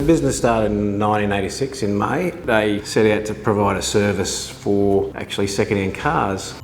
business started in 1986 in May. They set out to provide a service for actually second-hand cars.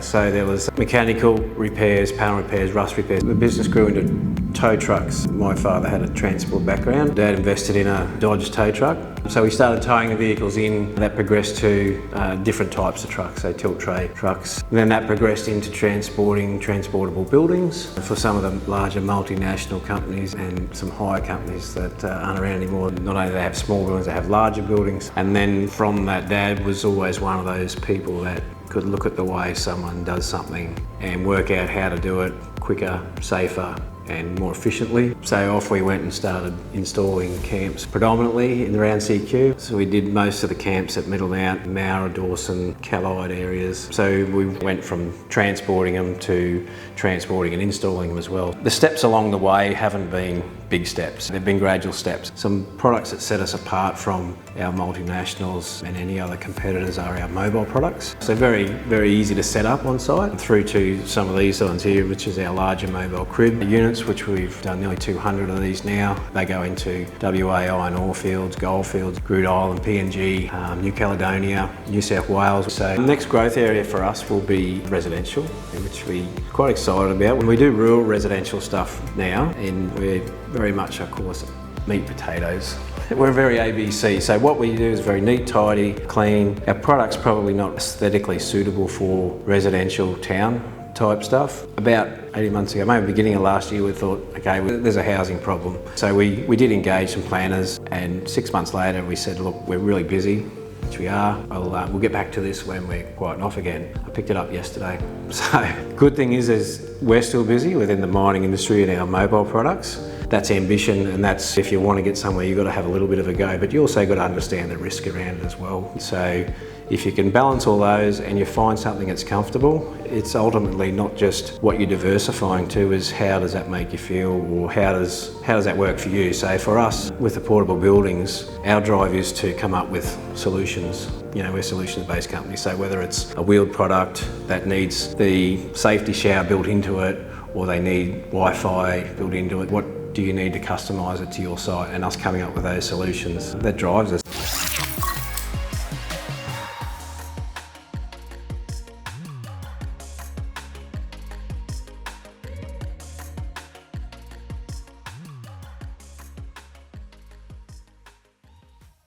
So there was mechanical repairs, panel repairs, rust repairs. The business grew into tow trucks. My father had a transport background. Dad invested in a Dodge tow truck. So we started towing the vehicles in. That progressed to different types of trucks, so tilt tray trucks. And then that progressed into transporting transportable buildings for some of the larger multinational companies and some hire companies that aren't around anymore. Not only do they have small buildings, they have larger buildings. And then from that, Dad was always one of those people that could look at the way someone does something and work out how to do it quicker, safer and more efficiently. So off we went and started installing camps predominantly in around CQ. So we did most of the camps at Middlemount, Mowra, Dawson, Callide areas. So we went from transporting them to transporting and installing them as well. The steps along the way haven't been big steps, they've been gradual steps. Some products that set us apart from our multinationals and any other competitors are our mobile products. So very easy to set up on site, through to some of these ones here, which is our larger mobile crib units, which we've done nearly 200 of these now. They go into WA iron ore fields, goldfields, Groote Eylandt, PNG, New Caledonia, New South Wales. So the next growth area for us will be residential, which we're quite excited about. When we do rural residential stuff now, and we're very much, of course, meat potatoes. We're very ABC, so what we do is very neat, tidy, clean. Our product's probably not aesthetically suitable for residential town type stuff. About 18 months ago, maybe beginning of last year, we thought, okay, there's a housing problem. So we did engage some planners, and 6 months later we said, look, we're really busy, which we are. We'll get back to this when we're quieting off again. I picked it up yesterday. So good thing is we're still busy within the mining industry and our mobile products. That's ambition, and that's if you want to get somewhere, you've got to have a little bit of a go, but you also got to understand the risk around it as well. So if you can balance all those and you find something that's comfortable, it's ultimately not just what you're diversifying to, is how does that make you feel, or how does that work for you. So for us, with the portable buildings, our drive is to come up with solutions. You know, we're a solutions-based company, so whether it's a wheeled product that needs the safety shower built into it, or they need Wi-Fi built into it, what do you need to customise it to your site, and us coming up with those solutions, that drives us.